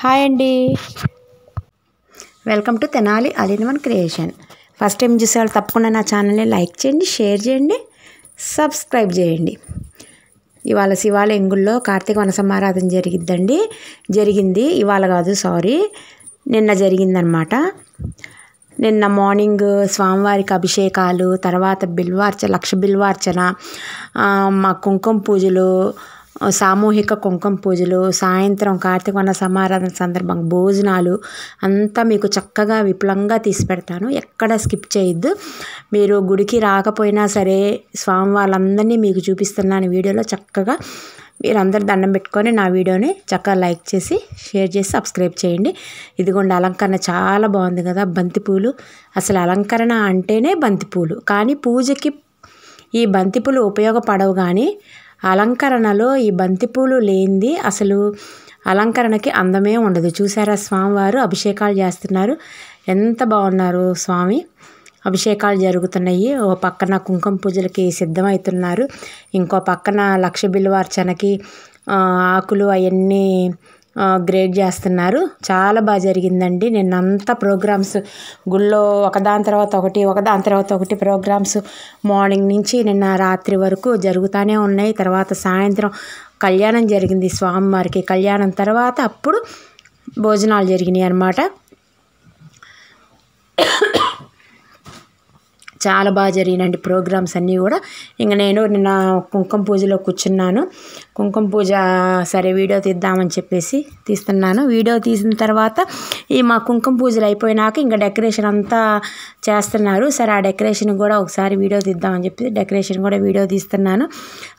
Hi అండి, welcome to Tenali all in one creation. First time చూసేవాళ్ళు తప్పకుండా నా ఛానల్ని లైక్ చేయండి, షేర్ చేయండి, సబ్స్క్రైబ్ చేయండి. ఇవాళ శివాల ఎంగుల్లో కార్తీక వన సమారాధన జరిగింది. ఇవాళ కాదు, నిన్న జరిగిందనమాట. నిన్న మార్నింగ్ స్వామివారికి అభిషేకాలు, తర్వాత లక్ష బిల్వార్చన, మా కుంకుమ పూజలు, సామూహిక కుంకుమ పూజలు, సాయంత్రం కార్తీక వన సమారాధన సందర్భంగా భోజనాలు అంతా మీకు చక్కగా విపులంగా తీసి పెడతాను. ఎక్కడ స్కిప్ చేయొద్దు. మీరు గుడికి రాకపోయినా సరే స్వామి వాళ్ళందరినీ మీకు చూపిస్తున్నాను వీడియోలో. చక్కగా మీరు అందరు దండం పెట్టుకొని నా వీడియోని చక్కగా లైక్ చేసి, షేర్ చేసి, సబ్స్క్రైబ్ చేయండి. ఇదిగోండి, అలంకరణ చాలా బాగుంది కదా. బంతిపూలు, అసలు అలంకరణ అంటేనే బంతిపూలు. కానీ పూజకి ఈ బంతిపూలు ఉపయోగపడవు, కానీ అలంకరణలో ఈ బంతిపూలు లేనిది అసలు అలంకరణకి అందమే ఉండదు. చూసారా, స్వామివారు అభిషేకాలు చేస్తున్నారు. ఎంత బాగున్నారు స్వామి. అభిషేకాలు జరుగుతున్నాయి. ఓ పక్కన కుంకుమ పూజలకి సిద్ధమవుతున్నారు, ఇంకో పక్కన లక్ష బిల్వార్చనకి ఆకులు అవన్నీ గ్రేడ్ చేస్తున్నారు. చాలా బాగా జరిగిందండి. నిన్నంతా ప్రోగ్రామ్స్ గుళ్ళో ఒకదాని తర్వాత ఒకటి ప్రోగ్రామ్స్ మార్నింగ్ నుంచి నిన్న రాత్రి వరకు జరుగుతూనే ఉన్నాయి. తర్వాత సాయంత్రం కళ్యాణం జరిగింది స్వామివారికి. కళ్యాణం తర్వాత అప్పుడు భోజనాలు జరిగినాయి అన్నమాట. చాలా బాగా జరిగినండి ప్రోగ్రామ్స్ అన్నీ కూడా. ఇంక నేను నిన్న కుంకుమ పూజలో కూర్చున్నాను. కుంకుమ పూజ సరే వీడియో తీద్దామని చెప్పేసి తీస్తున్నాను. వీడియో తీసిన తర్వాత మా కుంకుమ పూజలు అయిపోయినాక ఇంకా డెకరేషన్ అంతా చేస్తున్నారు. సరే ఆ డెకరేషన్ కూడా ఒకసారి వీడియో తీద్దామని చెప్పి డెకరేషన్ కూడా వీడియో తీస్తున్నాను.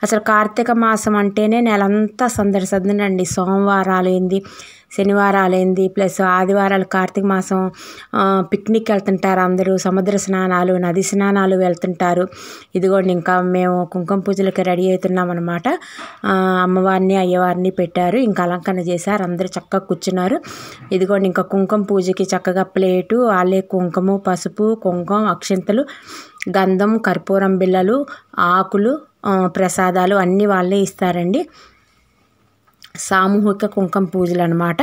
అసలు కార్తీక మాసం అంటేనే నెలంతా సందడి. సోమవారాలు ఏంది, శనివారాలు ఏంది, ప్లస్ ఆదివారాలు కార్తీక మాసం పిక్నిక్ వెళ్తుంటారు అందరూ. సముద్ర స్నానాలు, నది స్నానాలు వెళ్తుంటారు. ఇదిగోండి, ఇంకా మేము కుంకుమ పూజలకి రెడీ అవుతున్నాం అనమాట. అమ్మవారిని అయ్యవారిని పెట్టారు, ఇంకా అలంకరణ చేశారు. అందరూ చక్కగా కూర్చున్నారు. ఇదిగోండి, ఇంకా కుంకుమ పూజకి చక్కగా ప్లేటు, వాళ్ళే కుంకుమ, పసుపు, కుంకుమ, అక్షింతలు, గంధం, కర్పూరం బిళ్ళలు, ఆకులు, ప్రసాదాలు అన్నీ వాళ్ళే ఇస్తారండి. సామూహిక కుంకుమ పూజలు అనమాట.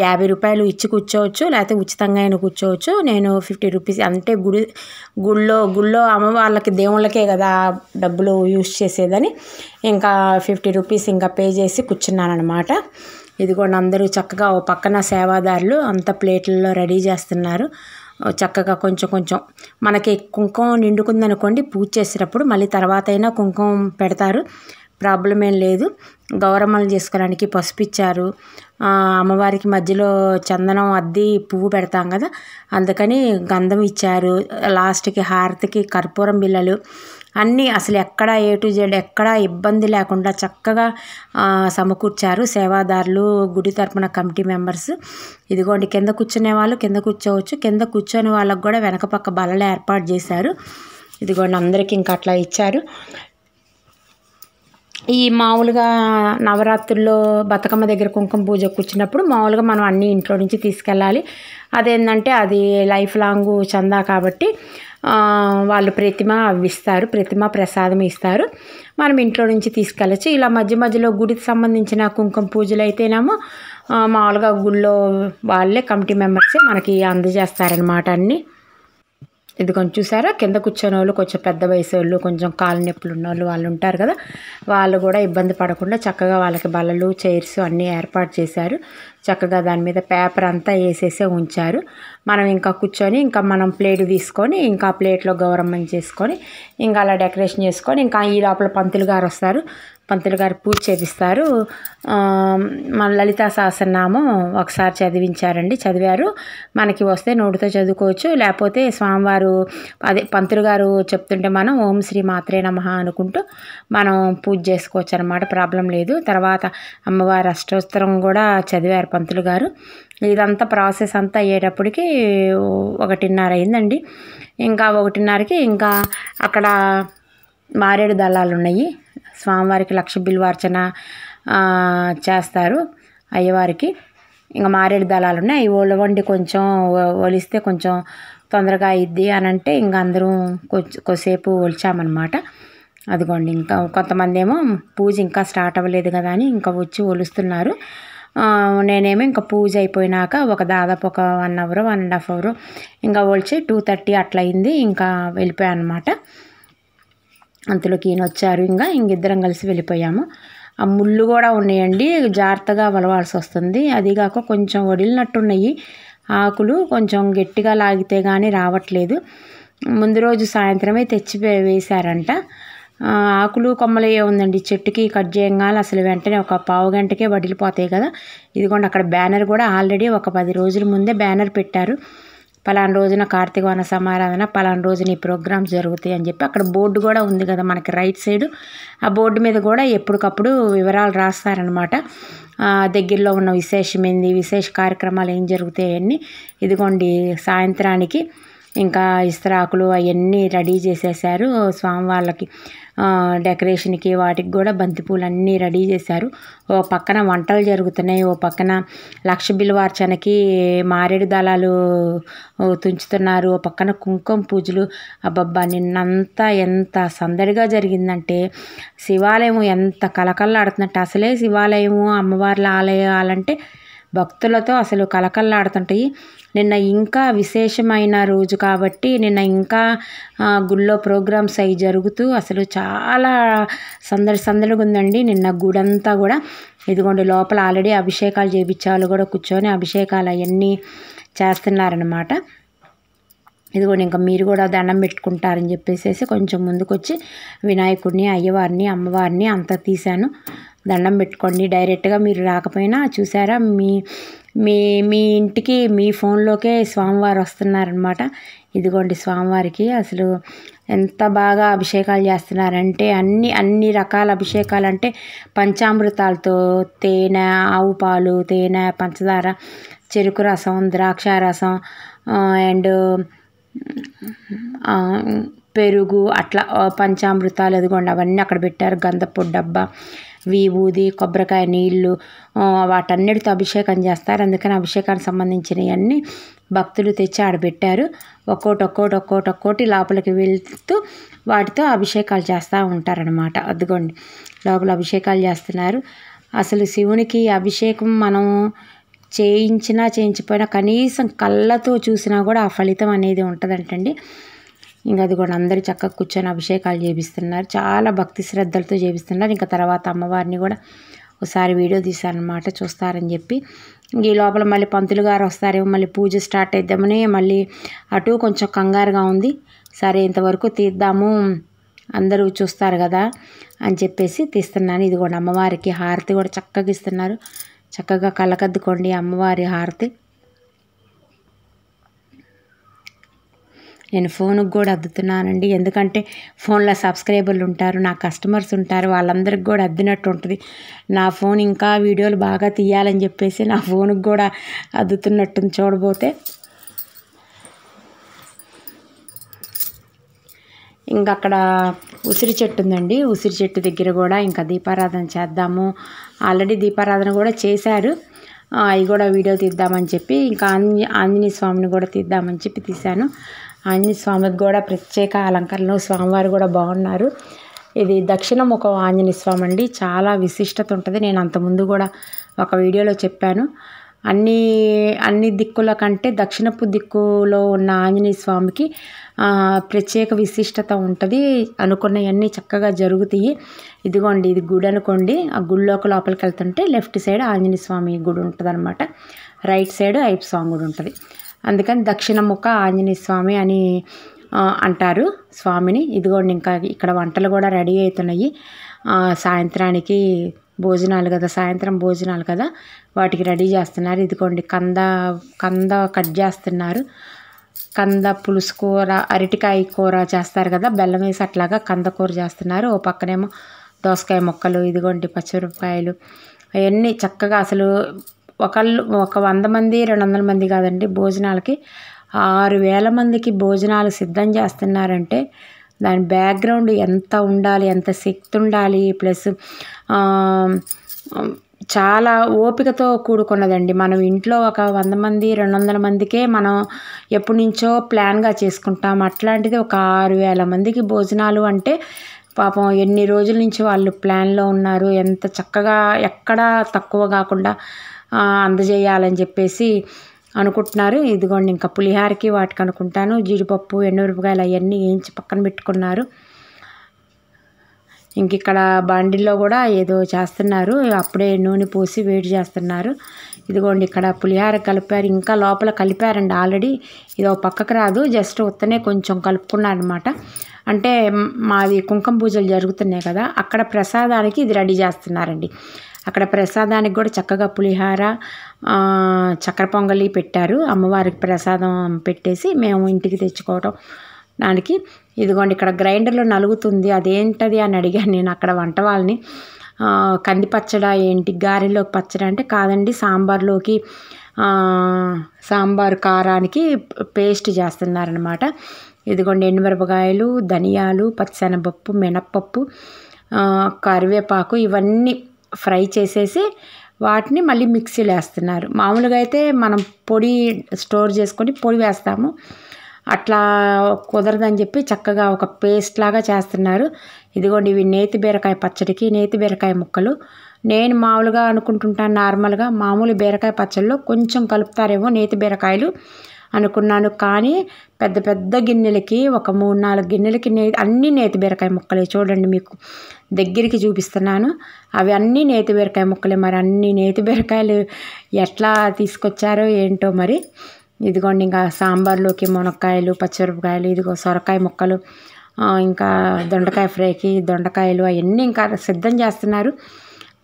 50 రూపాయలు ఇచ్చి కూర్చోవచ్చు, లేకపోతే ఉచితంగా అయినా కూర్చోవచ్చు. నేను 50 రూపీస్, అంటే గుళ్ళో అమ్మవాళ్ళకి దేవుళ్ళకే కదా డబ్బులు యూజ్ చేసేదని ఇంకా 50 రూపీస్ ఇంకా పే చేసి కూర్చున్నాను అనమాట. ఇదిగోండి, అందరూ చక్కగా ఓ పక్కన సేవాదారులు అంత ప్లేట్లలో రెడీ చేస్తున్నారు. చక్కగా కొంచెం మనకి కుంకుమ నిండుకుందనుకోండి, పూజ చేసేటప్పుడు మళ్ళీ తర్వాత అయినా కుంకుమ పెడతారు, ప్రాబ్లం ఏం లేదు. గౌరమ్మలు చేసుకోవడానికి పసుపు ఇచ్చారు. అమ్మవారికి మధ్యలో చందనం అద్ది పువ్వు పెడతాం కదా, అందుకని గంధం ఇచ్చారు. లాస్ట్కి హారతికి కర్పూరం బిళ్ళలు అన్నీ అసలు ఎక్కడ A to Z ఎక్కడా ఇబ్బంది లేకుండా చక్కగా సమకూర్చారు సేవాదారులు, గుడి తరపున కమిటీ మెంబర్స్. ఇదిగోండి, కింద కూర్చునే వాళ్ళు కింద కూర్చోవచ్చు, కింద కూర్చొని వాళ్ళకు కూడా వెనక పక్క బల్లలు ఏర్పాటు చేశారు. ఇదిగోండి, అందరికీ ఇంకా అట్లా ఇచ్చారు. ఈ మామూలుగా నవరాత్రుల్లో బతుకమ్మ దగ్గర కుంకుమ పూజ కూర్చున్నప్పుడు మామూలుగా మనం అన్నీ ఇంట్లో నుంచి తీసుకెళ్ళాలి. అదేంటంటే అది లైఫ్ లాంగ్ చందా కాబట్టి వాళ్ళు ప్రతిమ అవి ఇస్తారు, ప్రతిమ ప్రసాదం ఇస్తారు, మనం ఇంట్లో నుంచి తీసుకెళ్ళచ్చు. ఇలా మధ్యలో గుడికి సంబంధించిన కుంకుమ పూజలు అయితేనేమో మామూలుగా గుళ్ళో వాళ్ళే కమిటీ మెంబర్సే మనకి అందజేస్తారనమాట అన్నీ. ఇది కొంచెం చూసారా, కింద కూర్చొని వాళ్ళు కొంచెం పెద్ద వయసు వాళ్ళు, కొంచెం కాలు నొప్పులు ఉన్న వాళ్ళు ఉంటారు కదా, వాళ్ళు కూడా ఇబ్బంది పడకుండా చక్కగా వాళ్ళకి బల్లలు, చైర్స్ అన్నీ ఏర్పాటు చేశారు. చక్కగా దాని మీద పేపర్ అంతా వేసేసే ఉంచారు. మనం ఇంకా కూర్చొని ఇంకా మనం ప్లేట్ తీసుకొని ఇంకా ప్లేట్లో గౌరమ్మని చేసుకొని ఇంకా అలా డెకరేషన్ చేసుకొని ఇంకా ఈ లోపల పంతులు గారు వస్తారు. పంతులు గారు పూజ చేపిస్తారు. మన లలితా సహస్రనామం ఒకసారి చదివారు. మనకి వస్తే నోటితో చదువుకోవచ్చు, లేకపోతే స్వామివారు పంతులు గారు చెప్తుంటే మనం ఓం శ్రీ మాత్రే నమః అనుకుంటూ మనం పూజ చేసుకోవచ్చు అనమాట, ప్రాబ్లం లేదు. తర్వాత అమ్మవారి అష్టోత్తరం కూడా చదివారు పంతులు గారు. ఇదంతా ప్రాసెస్ అంతా అయ్యేటప్పటికి 1:30 అయిందండి. ఇంకా 1:30కి ఇంకా అక్కడ మారేడు దళాలు ఉన్నాయి. స్వామివారికి లక్ష బిల్వార్చన చేస్తారు అయ్యవారికి. ఇంకా మారేడు దళాలు ఉన్నాయి, అవి ఒలవండి కొంచెం ఒలిస్తే కొంచెం తొందరగా అయ్యిద్ది అని అంటే ఇంకా అందరం కొద్దిసేపు ఒలిచామన్నమాట. అదిగోండి, ఇంకా కొంతమంది ఏమో పూజ ఇంకా స్టార్ట్ అవ్వలేదు కదా అని ఇంకా వచ్చి ఒలుస్తున్నారు. నేనేమో ఇంకా పూజ అయిపోయినాక దాదాపు ఒక 1 అవర్ 1.5 అవర్ ఇంకా వచ్చి 2:30 అట్లా అయింది. ఇంకా వెళ్ళిపోయాను అనమాట. అంతలోకి ఈయన వచ్చారు. ఇంకిద్దరం కలిసి వెళ్ళిపోయాము. ఆ ముళ్ళు కూడా ఉన్నాయండి, జాగ్రత్తగా వలవాల్సి వస్తుంది. అదిగాక కొంచెం వడిలినట్టున్నాయి ఆకులు, కొంచెం గట్టిగా లాగితే కానీ రావట్లేదు. ముందు రోజు సాయంత్రమే తెచ్చి వేశారంట. ఆకులు కొమ్మలు ఏముందండి, చెట్టుకి కట్ చేయగానే అసలు వెంటనే ఒక పావు గంటకే వడిలిపోతాయి కదా. ఇదిగోండి అక్కడ బ్యానర్ కూడా ఆల్రెడీ ఒక 10 రోజుల ముందే బ్యానర్ పెట్టారు. పలానా రోజున కార్తీక వన సమారాధన, పలానా రోజున ఈ ప్రోగ్రామ్స్ జరుగుతాయి అని చెప్పి అక్కడ బోర్డు కూడా ఉంది కదా మనకి రైట్ సైడ్. ఆ బోర్డు మీద కూడా ఎప్పటికప్పుడు వివరాలు రాస్తారనమాట. దగ్గరలో ఉన్న విశేషమైంది, విశేష కార్యక్రమాలు ఏం జరుగుతాయి అన్నీ. ఇదిగోండి సాయంత్రానికి ఇంకా ఇస్తరాకులు అవన్నీ రెడీ చేసేసారు. స్వామివార్లకి డెకరేషన్కి వాటికి కూడా బంతిపూలు అన్నీ రెడీ చేశారు. ఓ పక్కన వంటలు జరుగుతున్నాయి, ఓ పక్కన లక్ష బిల్వార్చనకి మారేడు దళాలు తుంచుతున్నారు, ఓ పక్కన కుంకుమ పూజలు. అబ్బబ్బా నిన్నంతా ఎంత సందడిగా జరిగిందంటే శివాలయం ఎంత కలకల్లాడుతున్నట్టు. అసలే శివాలయము అమ్మవార్ల ఆలయాలంటే భక్తులతో అసలు కలకల్లాడుతుంటాయి. నిన్న ఇంకా విశేషమైన రోజు కాబట్టి నిన్న ఇంకా గుళ్ళో ప్రోగ్రామ్స్ అవి జరుగుతూ అసలు చాలా సందడిగా ఉందండి నిన్న గుడంతా కూడా. ఇదిగోండి లోపల ఆల్రెడీ అభిషేకాలు చేయించాలు కూడా కూర్చొని అభిషేకాలు అవన్నీ చేస్తున్నారనమాట. ఇదిగోండి ఇంకా మీరు కూడా దండం పెట్టుకుంటారని చెప్పేసి కొంచెం ముందుకు వచ్చి వినాయకుడిని, అయ్యవారిని, అమ్మవారిని అంతా తీశాను. దండం పెట్టుకోండి. డైరెక్ట్గా మీరు రాకపోయినా చూసారా మీ ఇంటికి మీ ఫోన్లోకే స్వామివారు వస్తున్నారనమాట. ఇదిగోండి స్వామివారికి అసలు ఎంత బాగా అభిషేకాలు చేస్తున్నారంటే అన్ని రకాల అభిషేకాలు అంటే పంచామృతాలతో తేనె, ఆవు పాలు, తేనె, పంచదార, చెరుకు రసం, ద్రాక్ష రసం అండ్ పెరుగు అట్లా పంచామృతాలు ఎదుగోండి అవన్నీ అక్కడ పెట్టారు. గంధపు డబ్బా, విభూది, కొబ్బరికాయ నీళ్ళు వాటన్నిటితో అభిషేకం చేస్తారు. అందుకని అభిషేకానికి సంబంధించినవన్నీ భక్తులు తెచ్చి ఆడబెట్టారు. ఒక్కోటి లోపలికి వెళ్తూ వాటితో అభిషేకాలు చేస్తూ ఉంటారనమాట. అదిగోండి లోపల అభిషేకాలు చేస్తున్నారు. అసలు శివునికి అభిషేకం మనం చేయించిపోయినా కనీసం కళ్ళతో చూసినా కూడా ఆ ఫలితం అనేది ఉంటుందంటండి. ఇంకా అది కూడా అందరూ చక్కగా కూర్చొని అభిషేకాలు చేపిస్తున్నారు. చాలా భక్తి శ్రద్ధలతో చేపిస్తున్నారు. ఇంకా తర్వాత అమ్మవారిని కూడా ఒకసారి వీడియో తీశారనమాట, చూస్తారని చెప్పి. ఈ లోపల మళ్ళీ పంతులు గారు వస్తారేమో, మళ్ళీ పూజ స్టార్ట్ అయిద్దామని మళ్ళీ అటు కొంచెం కంగారుగా ఉంది. సరే ఇంతవరకు తీద్దాము, అందరూ చూస్తారు కదా అని చెప్పేసి తీస్తున్నాను. ఇది కూడా అమ్మవారికి హారతి కూడా చక్కగా ఇస్తున్నారు. చక్కగా కళ్ళకద్దుకోండి అమ్మవారి హారతి. నేను ఫోన్కి కూడా అద్దుతున్నానండి, ఎందుకంటే ఫోన్లో సబ్స్క్రైబర్లు ఉంటారు, నా కస్టమర్స్ ఉంటారు, వాళ్ళందరికి కూడా అద్దినట్టు ఉంటుంది. నా ఫోన్ ఇంకా వీడియోలు బాగా తీయాలని చెప్పేసి నా ఫోన్కి కూడా అద్దుతున్నట్టుంది చూడబోతే. ఇంకా అక్కడ ఉసిరి చెట్టు ఉందండి, ఉసిరి చెట్టు దగ్గర కూడా ఇంకా దీపారాధన చేద్దాము. ఆల్రెడీ దీపారాధన కూడా చేశారు, అవి కూడా వీడియో తీద్దామని చెప్పి ఇంకా ఆంజనేయ స్వామిని కూడా తీద్దామని చెప్పి తీశాను. ఆంజనేయ స్వామికి కూడా ప్రత్యేక అలంకరణలో స్వామివారు కూడా బాగున్నారు. ఇది దక్షిణముఖం ఆంజనేయ స్వామి అండి, చాలా విశిష్టత ఉంటుంది. నేను అంతకుముందు కూడా ఒక వీడియోలో చెప్పాను. అన్ని దిక్కుల కంటే దక్షిణపు దిక్కులో ఉన్న ఆంజనేయ స్వామికి ప్రత్యేక విశిష్టత ఉంటుంది. అనుకున్నవన్నీ చక్కగా జరుగుతాయి. ఇదిగోండి ఇది గుడి అనుకోండి, ఆ గుడిలోకి లోపలికి వెళ్తుంటే లెఫ్ట్ సైడ్ ఆంజనేయ స్వామి గుడి ఉంటుంది అనమాట, రైట్ సైడ్ అయ్యప్ప స్వామి గుడి ఉంటుంది. అందుకని దక్షిణముఖ ఆంజనేయ స్వామి అని అంటారు స్వామిని. ఇదిగోండి ఇంకా ఇక్కడ వంటలు కూడా రెడీ అవుతున్నాయి. సాయంత్రానికి భోజనాలు కదా, సాయంత్రం భోజనాలు కదా, వాటికి రెడీ చేస్తున్నారు. ఇదిగోండి కంద కట్ చేస్తున్నారు. కంద పులుసు కూర, అరటికాయ కూర చేస్తారు కదా బెల్లం వేసి, అట్లాగా కంద కూర చేస్తున్నారు. ఓ పక్కనేమో దోసకాయ ముక్కలు, ఇదిగోండి పచ్చిమిరపకాయలు, అవన్నీ చక్కగా అసలు ఒక 100 మంది 200 మంది కాదండి, భోజనాలకి 6000 మందికి భోజనాలు సిద్ధం చేస్తున్నారంటే దాని బ్యాక్గ్రౌండ్ ఎంత ఉండాలి, ఎంత శక్తి ఉండాలి, ప్లస్ చాలా ఓపికతో కూడుకున్నదండి. మనం ఇంట్లో ఒక 100 మంది 200 మందికే మనం ఎప్పటి నుంచో ప్లాన్గా చేసుకుంటాం. అట్లాంటిది ఒక 6000 మందికి భోజనాలు అంటే పాపం ఎన్ని రోజుల నుంచి వాళ్ళు ప్లాన్లో ఉన్నారు. ఎంత చక్కగా ఎక్కడా తక్కువ కాకుండా అందజేయాలని చెప్పేసి అనుకుంటున్నారు. ఇదిగోండి ఇంకా పులిహారకి వాటికి అనుకుంటాను. జీడిపప్పు, ఎండుమిరపకాయలు అవన్నీ వేయించి పక్కన పెట్టుకున్నారు. ఇంక ఇక్కడ బండిలో కూడా ఏదో చేస్తున్నారు, అప్పుడే నూనె పోసి వేడి చేస్తున్నారు. ఇదిగోండి ఇక్కడ పులిహార కలిపారు, ఇంకా లోపల కలిపారండి ఆల్రెడీ. ఇది ఒక పక్కకు రాదు, జస్ట్ ఉత్తనే కొంచెం కలుపుకున్నారనమాట. అంటే మాది కుంకుమ పూజలు జరుగుతున్నాయి కదా, అక్కడ ప్రసాదానికి ఇది రెడీ చేస్తున్నారండి. అక్కడ ప్రసాదానికి కూడా చక్కగా పులిహార, చక్కెర పొంగలి పెట్టారు. అమ్మవారికి ప్రసాదం పెట్టేసి మేము ఇంటికి తెచ్చుకోవటం దానికి. ఇదిగోండి ఇక్కడ గ్రైండర్లో నలుగుతుంది, అదేంటది అని అడిగాను నేను అక్కడ వంట వాళ్ళని. కంది పచ్చడా ఏంటి, గారెలోకి పచ్చడి అంటే కాదండి, సాంబార్లోకి సాంబార్ కారానికి పేస్ట్ చేస్తున్నారనమాట. ఇదిగోండి ఎండుమిరపకాయలు, ధనియాలు, పచ్చిశనగపప్పు, మినప్పప్పు, కరివేపాకు ఇవన్నీ ఫ్రై చేసేసి వాటిని మళ్ళీ మిక్సీలో వేస్తున్నారు. మామూలుగా అయితే మనం పొడి స్టోర్ చేసుకొని పొడి వేస్తాము, అట్లా కుదరదని చెప్పి చక్కగా ఒక పేస్ట్ లాగా చేస్తున్నారు. ఇదిగోండి ఇవి నేతి బీరకాయ పచ్చడికి నేతి బీరకాయ ముక్కలు. నేను మామూలుగా అనుకుంటుంటాను, నార్మల్గా మామూలు బీరకాయ పచ్చడిలో కొంచెం కలుపుతారేమో నేతి బీరకాయలు అనుకున్నాను. కానీ పెద్ద పెద్ద గిన్నెలకి ఒక 3-4 గిన్నెలకి అన్నీ నేతి బీరకాయ ముక్కలే. చూడండి మీకు దగ్గరికి చూపిస్తున్నాను, అవి అన్నీ నేతి బీరకాయ ముక్కలే. మరి అన్ని నేతి బీరకాయలు ఎట్లా తీసుకొచ్చారో ఏంటో మరి. ఇదిగోండి ఇంకా సాంబార్లోకి మునక్కాయలు, పచ్చిమిరపకాయలు, ఇదిగో సొరకాయ ముక్కలు, ఇంకా దొండకాయ ఫ్రైకి దొండకాయలు అవన్నీ ఇంకా సిద్ధం చేస్తున్నారు.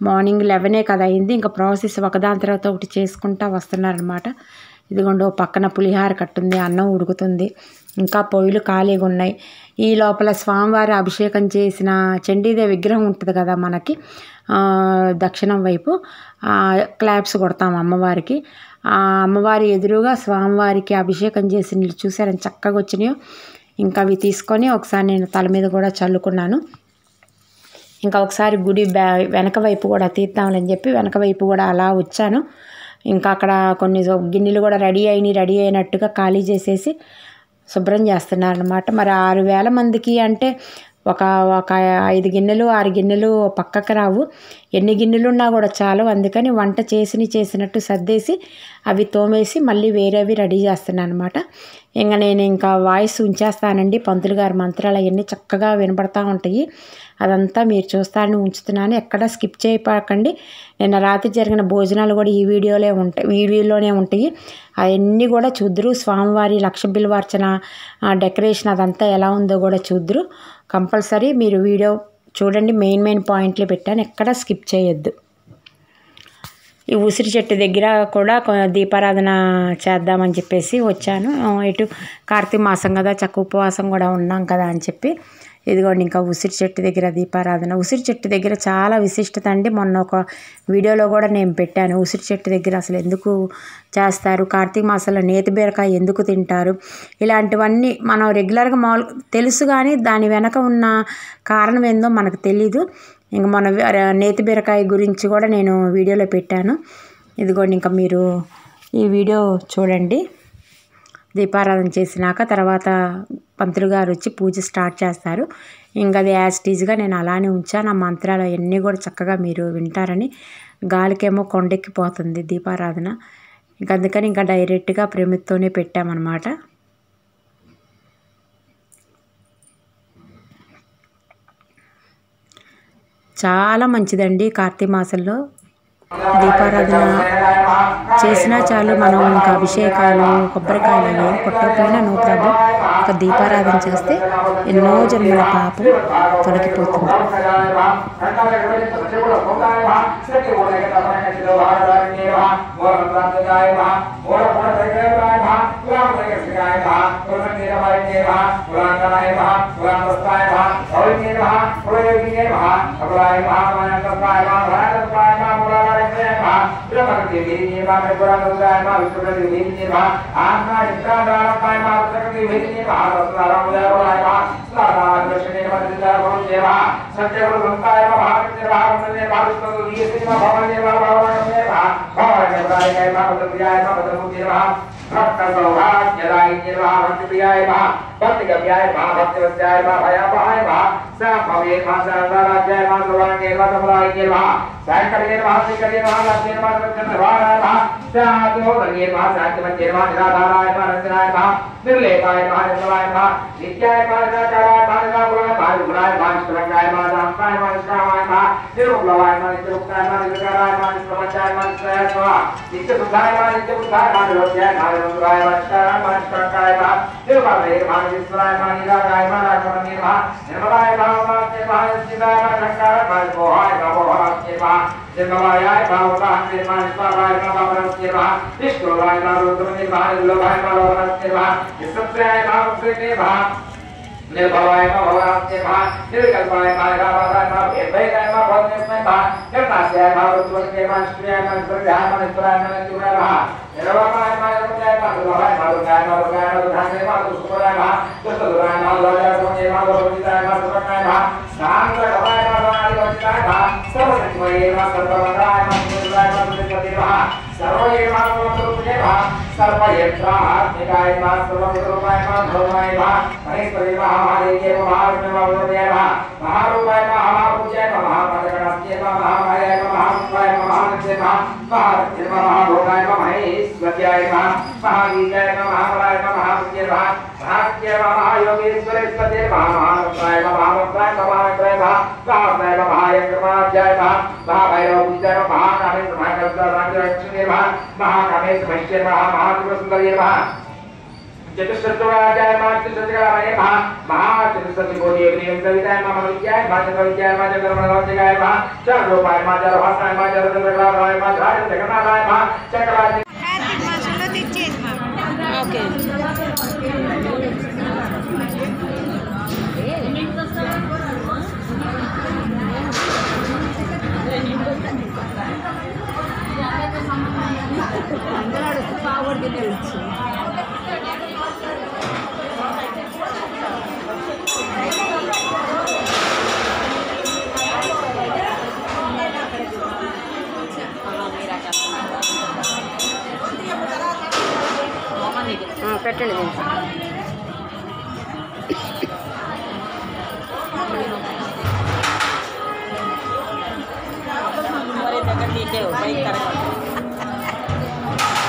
మార్నింగ్ 11 కదా అయింది, ఇంకా ప్రాసెస్ ఒకదాని తర్వాత ఒకటి చేసుకుంటూ వస్తున్నారనమాట. ఇదిగోండి ఓ పక్కన పులిహార కట్టుంది, అన్నం ఉడుకుతుంది, ఇంకా పొయ్యిలు ఖాళీగా ఉన్నాయి. ఈ లోపల స్వామివారి అభిషేకం చేసిన చండీదేవి విగ్రహం ఉంటుంది కదా మనకి దక్షిణం వైపు, క్లాప్స్ కొడతాం అమ్మవారికి. ఆ అమ్మవారి ఎదురుగా స్వామివారికి అభిషేకం చేసి నీళ్ళు చూసారని చక్కగా వచ్చినాయో. ఇంకా అవి తీసుకొని ఒకసారి నేను తల మీద కూడా చల్లుకున్నాను. ఇంకా ఒకసారి గుడి వెనక వైపు కూడా తీద్దామని చెప్పి వెనక వైపు కూడా అలా వచ్చాను. ఇంకా అక్కడ కొన్ని గిన్నెలు కూడా రెడీ అయినట్టుగా ఖాళీ చేసేసి శుభ్రం చేస్తున్నారనమాట. మరి 6,000 మందికి అంటే ఒక 5 గిన్నెలు 6 గిన్నెలు పక్కకు రావు, ఎన్ని గిన్నెలు ఉన్నా కూడా చాలు. అందుకని వంట చేసినట్టు సర్దేసి అవి తోమేసి మళ్ళీ వేరేవి రెడీ చేస్తున్నాను అనమాట. నేను ఇంకా వాయిస్ ఉంచేస్తానండి, పంతులు గారి మంత్రాలు అవన్నీ చక్కగా వినపడతా ఉంటాయి. అదంతా మీరు చూస్తారని ఉంచుతున్నాను, ఎక్కడ స్కిప్ చేయకండి. నిన్న రాత్రి జరిగిన భోజనాలు కూడా ఈ వీడియోలోనే ఉంటాయి, అవన్నీ కూడా చూద్దరు. స్వామివారి లక్ష బిల్వార్చన డెకరేషన్ అదంతా ఎలా ఉందో కూడా చూద్దరు. కంపల్సరీ మీరు వీడియో చూడండి, మెయిన్ పాయింట్లు పెట్టాను, ఎక్కడ స్కిప్ చేయొద్దు. ఈ ఉసిరి చెట్టు దగ్గర కూడా దీపారాధన చేద్దామని చెప్పేసి వచ్చాను. ఇటు కార్తీక మాసం కదా, చక్క ఉపవాసం కూడా ఉన్నాం కదా అని చెప్పి ఇదిగోండి ఇంకా ఉసిరి చెట్టు దగ్గర దీపారాధన. ఉసిరి చెట్టు దగ్గర చాలా విశిష్టత అండి. మొన్న ఒక వీడియోలో కూడా నేను పెట్టాను, ఉసిరి చెట్టు దగ్గర అసలు ఎందుకు చేస్తారు, కార్తీక మాసంలో నేతి బీరకాయ ఎందుకు తింటారు, ఇలాంటివన్నీ మనం రెగ్యులర్గా తెలుసు, కానీ దాని వెనక ఉన్న కారణం ఏందో మనకు తెలీదు. ఇంక మన నేతి బీరకాయ గురించి కూడా నేను వీడియోలో పెట్టాను. ఇదిగోండి ఇంకా మీరు ఈ వీడియో చూడండి. దీపారాధన చేసినాక తర్వాత పంతులు గారు వచ్చి పూజ స్టార్ట్ చేస్తారు. ఇంకా అది యాజ్ టీజ్గా నేను అలానే ఉంచాను. ఆ మంత్రాలు అవన్నీ కూడా చక్కగా మీరు వింటారని. గాలికేమో కొండెక్కిపోతుంది దీపారాధన, ఇంకా అందుకని ఇంకా డైరెక్ట్గా ప్రమిత్తోనే పెట్టామన్నమాట. చాలా మంచిదండి కార్తీక మాసంలో దీపారాధన చేసినా చాలు. మనం ఇంకా అభిషేకాలు కొబ్బరికాయలు ఏం కొట్టకపోయినా నో ప్రాబ్లం, ఒక దీపారాధన చేస్తే ఎన్నో జన్మల పాపం తొలగిపోతుంది. सायकर्ये नमः श्रीकर्ये नमः लक्ष्मी नमः चंद्रवाराय नमः साधोदर्ये नमः शांतिमत्ये नमः निराधाराय नमः रंजनाय नमः निर्लेपाय नमः निर्मलाय नमः नित्याय नमः निराकाराय नमः निराकुलाय नमः निर्गुणाय नमः निष्कलंकाय नमः दांताय नमः निष्कामाय नमः निर्मलाय नमः नित्यमुक्ताय नमः निर्विकाराय नमः निष्प्रपंचाय नमः निष्ठाय नमः नित्यबुद्धाय नमः नित्यबुद्धाय नमः निरोध्याय नमः निरोधाय नमः निष्ठाय नमः निष्कलंकाय नमः निर्मलाय नमः निष्कलाय नमः निराकाराय नमः राघवनमे नमः निर्मलाय नमः नमः नित्याय नमः निष्काराय नमः मोहाय नमः मोहाय नमः निर्मलाय भावताय नमः निष्पाराय नमः नमस्ते नमः निष्कुलाय नमः रुद्रमे नमः निर्लोभाय नमः नमस्ते नमः निस्सत्याय नमः मुक्ते नमः निर्भवाय नमः नमस्ते नमः निर्कल्पाय नमः निरावादाय नमः भेदभेदाय नमः भवन्यस्मै नमः निर्नाशाय नमः रुद्रमे नमः निष्क्रियाय नमः निष्प्रभयाय नमः निष्पराय नमः नित्युराय नमः निर्वामाय नमः निर्मलाय नमः निर्भवाय नमः रुद्राय नमः रुद्राय नमः रुद्राय नमः दुष्टपुराय नमः दुष्टदुराय नमः दुराय नमः दुर्वचिताय नमः सुभगाय नमः शांतकवाय नमः आदिवचिताय नमः सर्वशक्तिमये नमः सर्वमंगलाय नमः निर्मलाय नमः निर्मलाय नमः सर्वये नमः सर्वरूपे नमः सर्वयत्रात्मिकाय नमः सर्वरूपाय नमः धर्माय नमः महेश्वरी नमः महादेव्ये नमः महारूपाय नमः महारूपाय नमः महापूज्याय नमः महापदगणास्ते नमः महामायाय नमः महारूपाय नमः महानन्दे नमः महारथे नमः महाभोगाय नमः महेश्वर्याय नमः महावीर्याय नमः महाबलाय नमः महापूज्ये नमः महाज्ञे नमः महायोगेश्वरेश्वरे नमः महामन्त्राय नमः महामन्त्राय नमः महामन्त्राय नमः महामन्त्राय नमः महायज्ञमाध्याय नमः महाभैरवपूज्याय नमः महाकामेश्वर महाकल्पराज्यलक्ष्मी नमः महाकामेश्वर महेश्वर नमः महात्रिपुरसुन्दरी नमः चतुष्षष्ट्याय नमः चतुष्षष्ट्याय नमः महाचतुष्षष्टिकोटियोगिनीं सविताय नमः विद्याय नमः चन्द्रविद्याय नमः चन्द्रमणोज्जयाय नमः चन्द्रोपाय नमः चन्द्रभासाय नमः चन्द्रचन्द्रकलाय नमः चन्द्रजगन्नाथाय नमः चक्रराज ఓకే పెట్టండి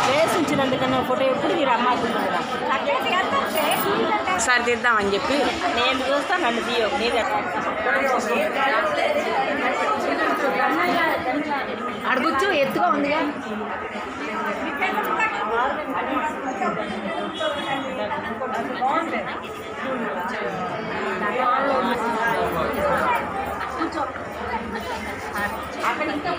వేసించినందుకన్నా ఫోటో ఎప్పుడు మీరు అమ్మాయి ఒకసారి తీద్దామని చెప్పి నేను చూస్తాను నన్ను తీయో అడుగుచ్చు ఎత్తుగా ఉందిగా అక్కడ ఇంకా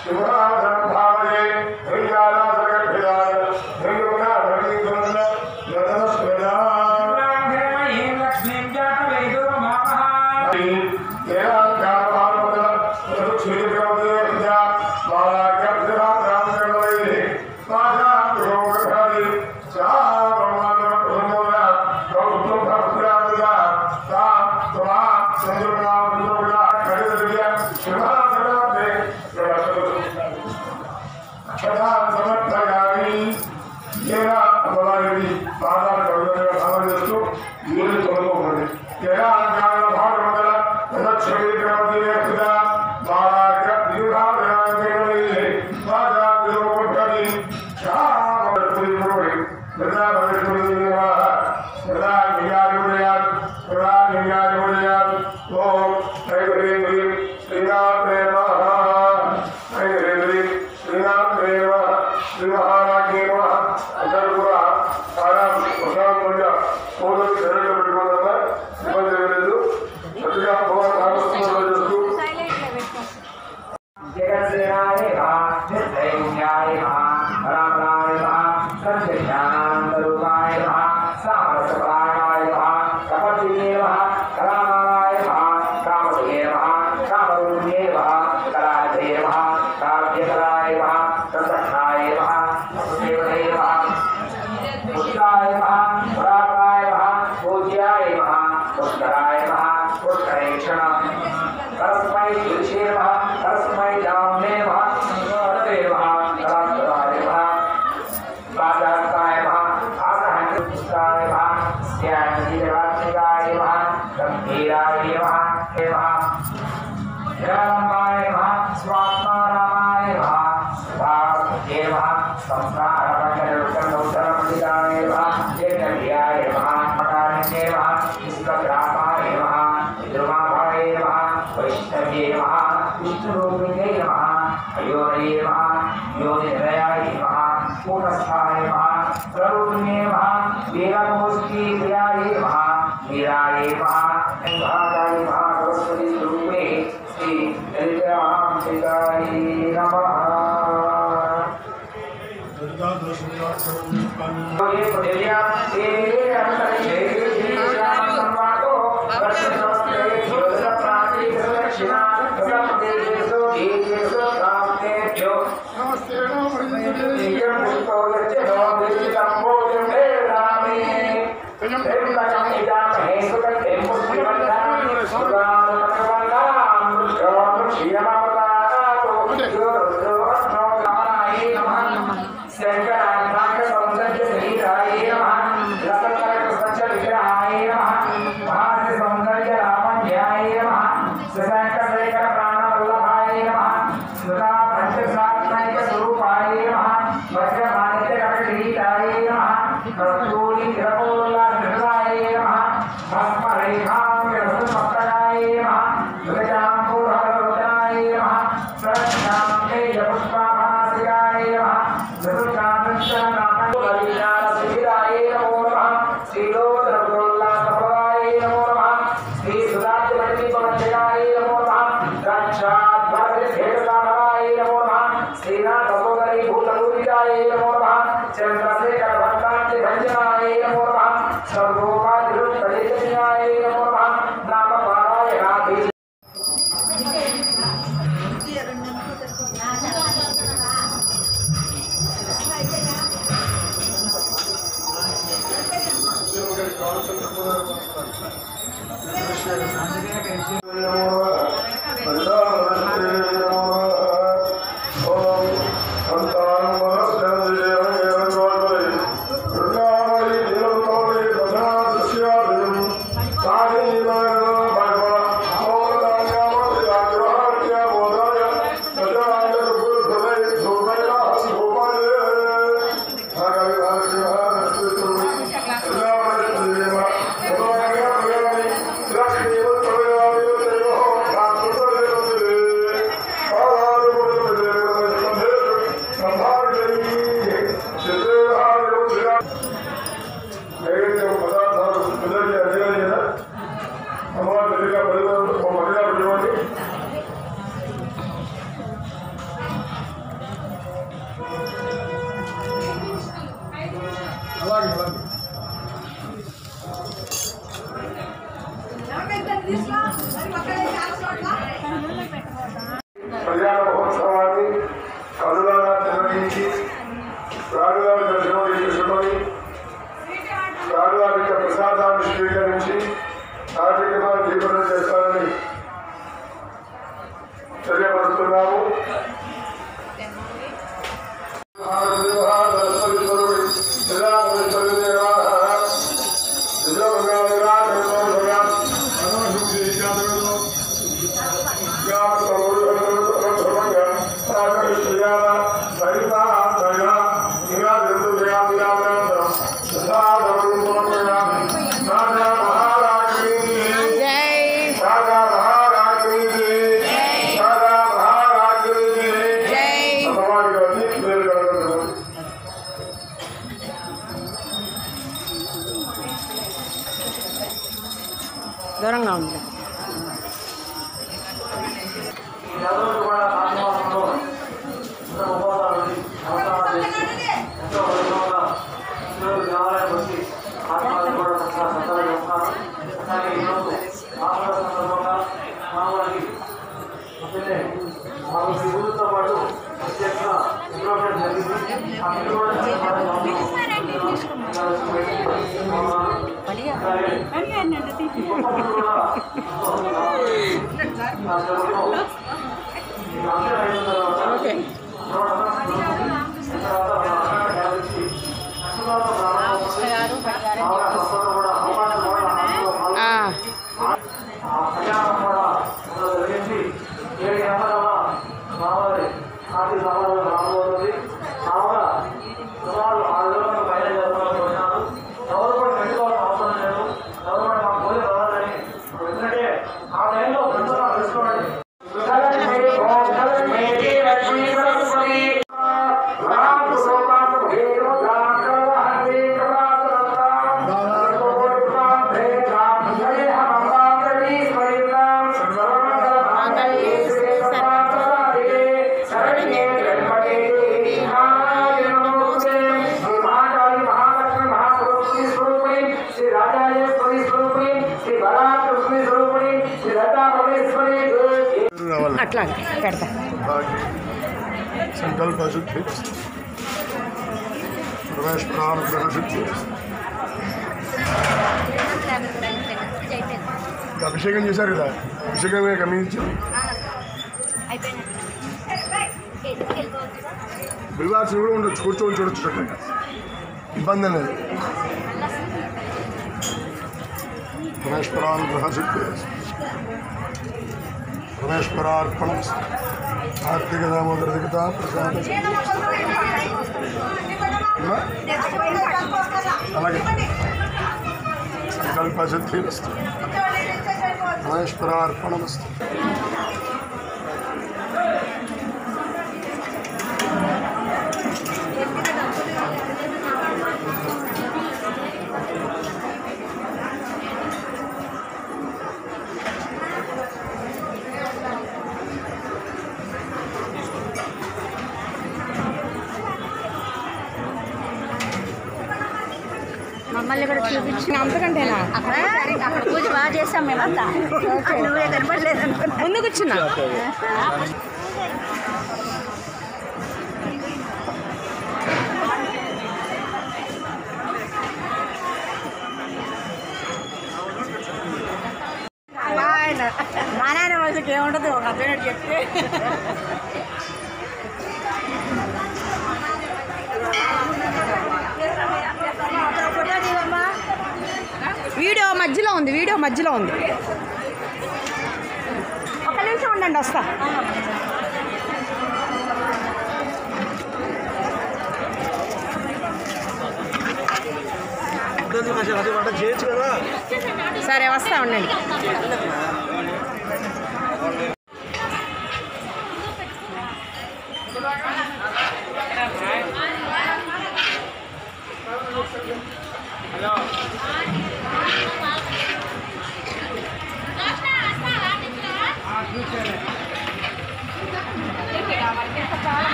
Shivara Dhamma Bhavane, Riyala प्रधान समर्थयामि तेरा अपराधी बाधा करने का भाव जस्तो ये दोनों होने तेरा ज्ञान भाव मंगल तत्क्षणी करती है खुदा बाला का विवाह के लिए बाजा विरोध करती शाम पूरी पूरी प्रजा भविष्य निवाह प्रजा निया जुड़िया ओम श्री श्रीराम प्रेम श्रीराम प्रेम श्री महाराज अंतर्पुरा सारा प्रसाद मंडल पूर्ण शरण పెట్టుకోవాలన్నా ఇబ్బంది లేదు సత్యగా భగవాన్ రామకృష్ణ చేస్తూ జగత్సేనాయ నమః నిత్యయుజ్ఞాయ నమః రామనాయ నమః సత్యజ్ఞానానందరూపాయ నమః సామరసప్రాణాయ నమః కపటినే నమః కళానాయ నమః కామదే నమః కామరూపిణే నమః కళాదే నమః కావ్యకలాయ నమః ప్రసన్నాయ నమః దేవదే నమః పుష్టాయ నమః పురాణాయ నమః పూజ్యాయ నమః పుష్కరాయ నమః పుష్కరేక్షణ తస్మై తులసే నమః తస్మై నామ్నే నమః వరదే నమః కళాకరాయ నమః బాజాస్తాయ నమః ఆసహంకాయ నమః ధ్యానీయవాత్మికాయ నమః గంభీరాయ నమః జగదంబాయ నమః స్వాత్మారామాయ నమః భావే నమః సంసారపంచరుత్తరపండితాయ నమః జగద్యాయ నమః మకారణ్యే నమః విశ్వగ్రామాయ నమః విద్రుమాభాయ నమః వైష్ణవ్యే నమః విష్ణురూపిణే నమః అయోనయే నమః యోనిద్రయాయ నమః కూటస్థాయ నమః స్వరూపిణే నమః వీరమూర్తి ప్రియాయ నమః వీరాయ నమః భాగాయ నమః సరస్వతి రూపే శ్రీ లలితాంబికాయ నమః ये पदेलिया तेरे अंतरे श्याम संवादो वर्षनस्ते ज्योतिष प्राति दक्षिणा प्रदेशो देशो कामतेभ्यो नमस्ते नमः मुक्तो यच्चो विचितम्बो जमे रामे देवतां इदामहे सुकटे मुक्तिवन्दां सुगाम मनवन्दां मुक्तो क्षीरमावतारो ज्योतिषो अस्मोकाय नमः शंकरानाथ सौंदर्य शरीराय नमः रसकल्प सच्च विग्रहाय नमः महास्य सौंदर्य रामण्याय नमः शंकर प्राणवल्लभाय नमः सुधा पंचसात्मैक स्वरूपाय नमः वज्रमाणिक्य कटकिरीटाय नमः कस्तूरी तिरपोल्लासहृदाय नमः भस्मरेखां रसमस्तकाय नमः गजाम्बूरहरलोचनाय नमः सरस्नाम्ने पुष्पाभासिकाय नमः चंद्रशेखर भक्तांति भंजनाय नमो नमः सर्वोपाधिरुत्तरितन्याय नमो नमः नाम पारायणाधि దూరంగా ఉంది. ఓకే అట్లా పెడతా. సంకల్ప శుద్ధి ప్రవేశ ప్రాణ శుద్ధి. అభిషేకం చేశారు కదా, అభిషేకమే గమనించి బిల్వాల్సిన కూడా ఉండొచ్చు, కూర్చొని చూడొచ్చు, ఇబ్బంది అనేది. పరమేశ్వరాన్ గ్రహశుద్ధి పరమేశ్వరార్పణం కార్తీక దామోదర దిగత ప్రసాద. అలాగే సంకల్ప సిద్ధి వస్తు పరమేశ్వరార్పణమస్తు. మమ్మల్ని కూడా చూపించి అంతకంటేనా అక్కడ పూజ బాగా చేస్తాం మేమంతా. నువ్వే కనపడలేదు ముందు కూర్చున్నా. మా నాన్న వయసుకి ఏముండదు, ఒక అబ్బాయి చెప్తే వీడియో మధ్యలో ఉంది, వీడియో మధ్యలో ఉంది. ఒక నిమిషం ఉండండి, వస్తా. సరే వస్తా ఉండండి.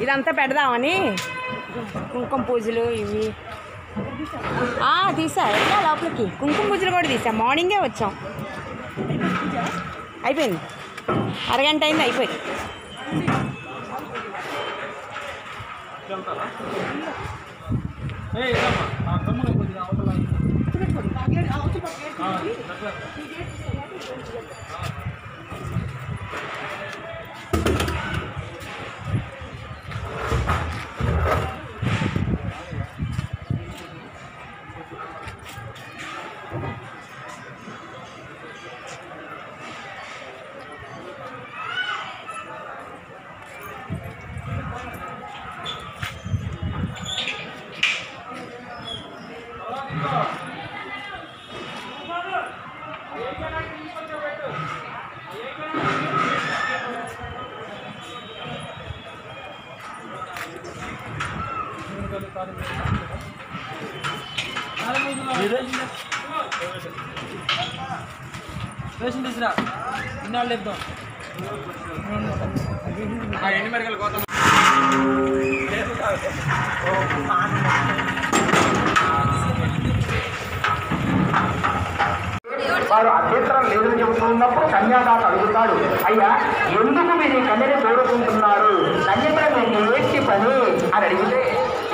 ఇదంతా పెడదామని కుంకుమ పూజలు ఇవి తీసా. ఎట్లా లోపలికి కుంకుమ పూజలు కూడా తీసా. మార్నింగే వచ్చాం, అయిపోయింది. అరగంట అయింది అయిపోయి. రేషన్ తీసురా ఇన్నాళ్ళు చెప్తాం ఎన్ని మరికలు కోత వారు అభ్యంతరం లేదని చెబుతున్నప్పుడు కన్యాదాత అడుగుతాడు, అయ్యా ఎందుకు మీరు ఈ కన్యని కోరుకుంటున్నారు, కన్యతో మీకు ఏంటి పని అని అడిగితే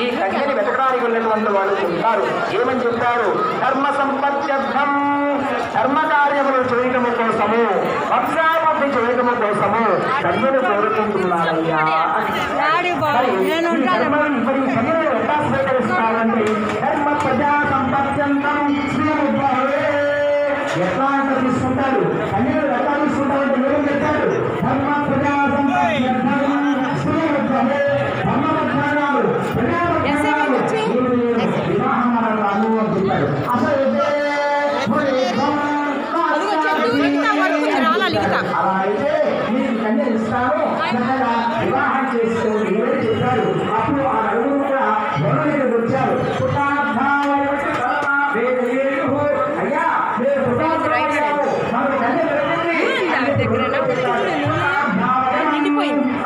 ఈ కన్యని వెతకడానికి వెళ్ళినటువంటి వాళ్ళు చెప్తారు. ఏమని చెప్తారు? ధర్మ సంపత్యర్థం, ధర్మ కార్యములు చేయటము కోసము, వంశాభివృద్ధి చేయటము కోసము కన్యను కోరుకుంటున్నారయ్యా. మరి కన్యను ఎట్లా స్వీకరిస్తారంటే ధర్మ ప్రజా సంపత్యంతం ఎట్లా అంటే తీసుకుంటారు, కన్యలు ఎట్లా తీసుకుంటారంటే ఏమని చెప్తారు? ధర్మ ప్రజా అలా అయితే మీకు కన్య ఇస్తాను, వివాహం చేసుకోండి ఏమని చెప్పారు. అప్పుడు ఆ నలుగురు కూడా ఎవరైతే వచ్చారు, అయ్యా మీరు మనకు కన్య దొరికింది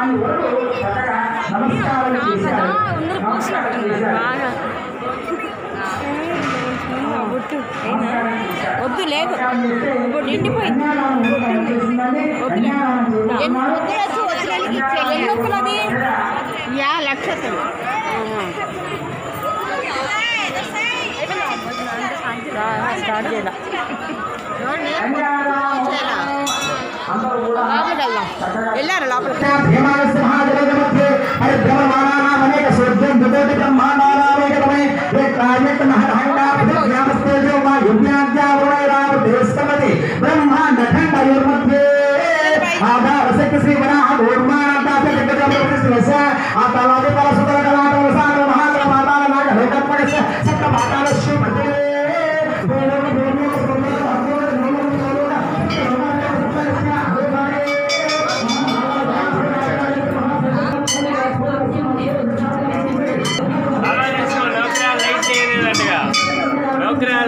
అని వరకు చక్కగా నమస్కారం చేశారు. వద్దు లేదు నిండిపోయింది. ఎన్నొప్పులది యా లక్ష స్టార్ట్ చేయాలి. వెళ్ళారు లోపల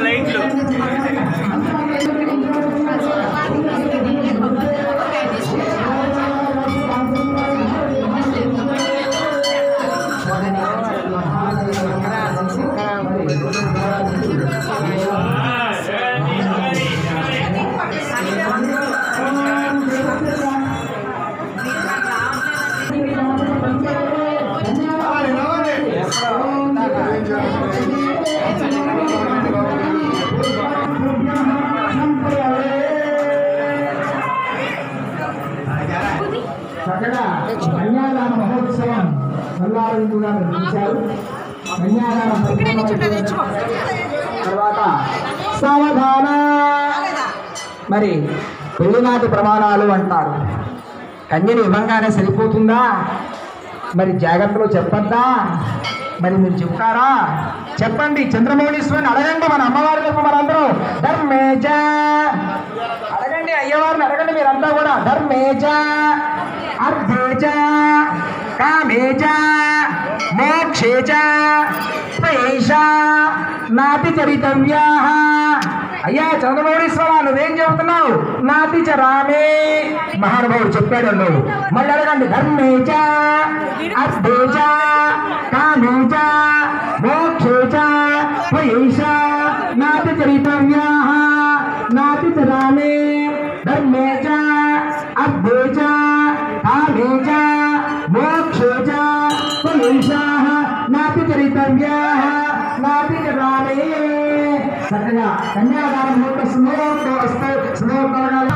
లైట్లు చక్కగా కన్యాదాన మహోత్సవం మల్లారెడ్డిగా నిర్మించారు. కన్యాదాన తర్వాత సావధాన, మరి పెళ్లినాటి ప్రమాణాలు అంటారు. కన్యని ఇవ్వగానే సరిపోతుందా? మరి జాగ్రత్తలో చెప్పద్దా? మరి మీరు చెప్తారా? చెప్పండి. చంద్రమౌళీశ్వరిని అడగండి, మన అమ్మవారి తరపు మనందరూ ధర్మేజ అడగండి, అయ్యవారిని అడగండి మీరంతా కూడా. ధర్మేజ అర్ధేజ కామేజ మోక్షేజ పైష నాతి చరితవ్యా. అయ్యా చంద్రమౌళీశ్వర నువ్వేం చెబుతున్నావు? నాతి చరామే మహానుభావుడు చెప్పాడు నువ్వు. మళ్ళీ అడగండి. ధర్మేజ అర్ధేజ కామేజ మోక్షేజ పైష నాతి చరితవ్యా నాతి చరామే ధర్మేజ అర్ధే చక్కగా కన్యాదానం ముహూర్త సుముహూర్తం వస్తే సుముహూర్తాలు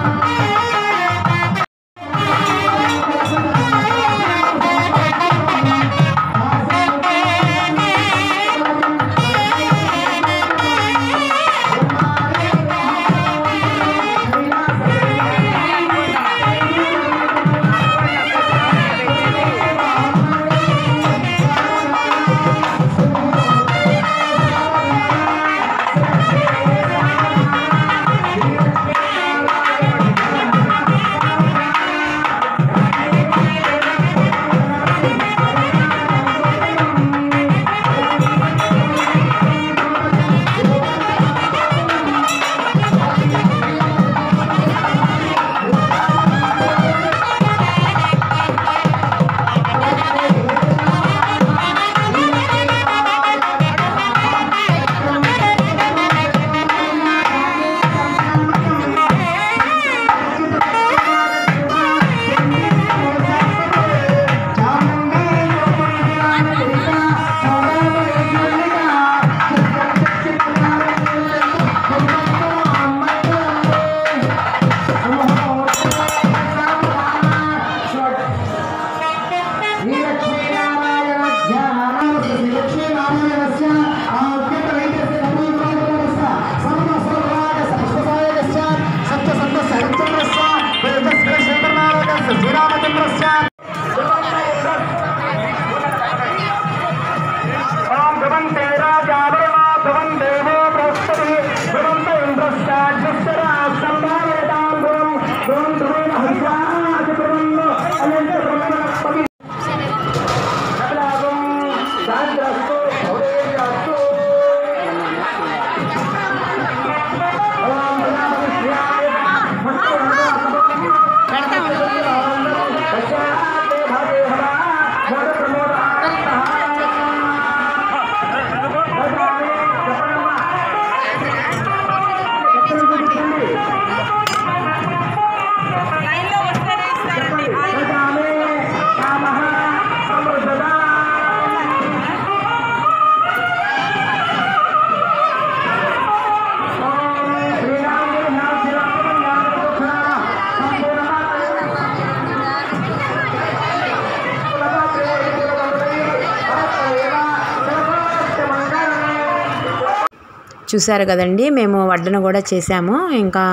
చూసారు కదండి, మేము వడ్డన కూడా చేసాము. ఇంకా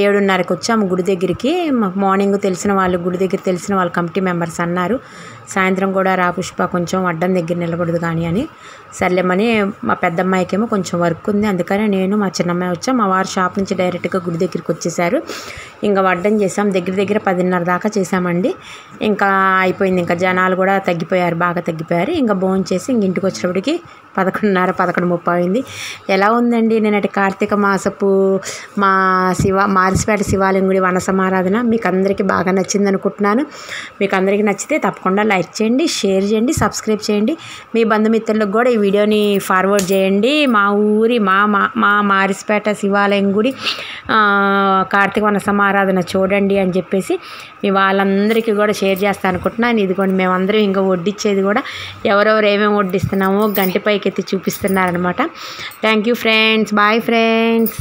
7:30కి వచ్చాము గుడి దగ్గరికి. మార్నింగ్ తెలిసిన వాళ్ళు, గుడి దగ్గర తెలిసిన వాళ్ళు కమిటీ మెంబర్స్ అన్నారు, సాయంత్రం కూడా రా పుష్ప, కొంచెం వడ్డం దగ్గర నిలబడదు కానీ అని. సర్లేమని మా పెద్దమ్మాయికేమో కొంచెం వర్క్ ఉంది, అందుకని నేను మా చిన్నమ్మాయి వచ్చాం. మా వారు షాప్ నుంచి డైరెక్ట్గా గుడి దగ్గరికి వచ్చేసారు. ఇంకా వడ్డం చేసాం, దగ్గర దగ్గర 10:30 దాకా చేసామండి. ఇంకా అయిపోయింది, ఇంకా జనాలు కూడా తగ్గిపోయారు, బాగా తగ్గిపోయారు. ఇంకా భోజనం చేసి ఇంక ఇంటికి వచ్చేటప్పటికి 11:30, 11:30 అయింది. ఎలా ఉందండి నిన్నటి కార్తీక మాసపు మా మారిసిపేట శివాలయం గుడి వన సమారాధన? మీకు అందరికీ బాగా నచ్చింది అనుకుంటున్నాను. మీకు అందరికీ నచ్చితే తప్పకుండా లైక్ చేయండి, షేర్ చేయండి, సబ్స్క్రైబ్ చేయండి. మీ బంధుమిత్రులకు కూడా ఈ వీడియోని ఫార్వర్డ్ చేయండి. మా ఊరి మా మారిసిపేట శివాలయం గుడి కార్తీక వన సమారాధన చూడండి అని చెప్పేసి మీ వాళ్ళందరికీ కూడా షేర్ చేస్తాను అనుకుంటున్నాను. ఇదిగోండి మేమందరం ఇంకా వడ్డిచ్చేది కూడా ఎవరెవరు ఏమేమి వడ్డిస్తున్నామో గంటి పైకి ఎత్తి చూపిస్తున్నారనమాట. Thank you friends, bye friends.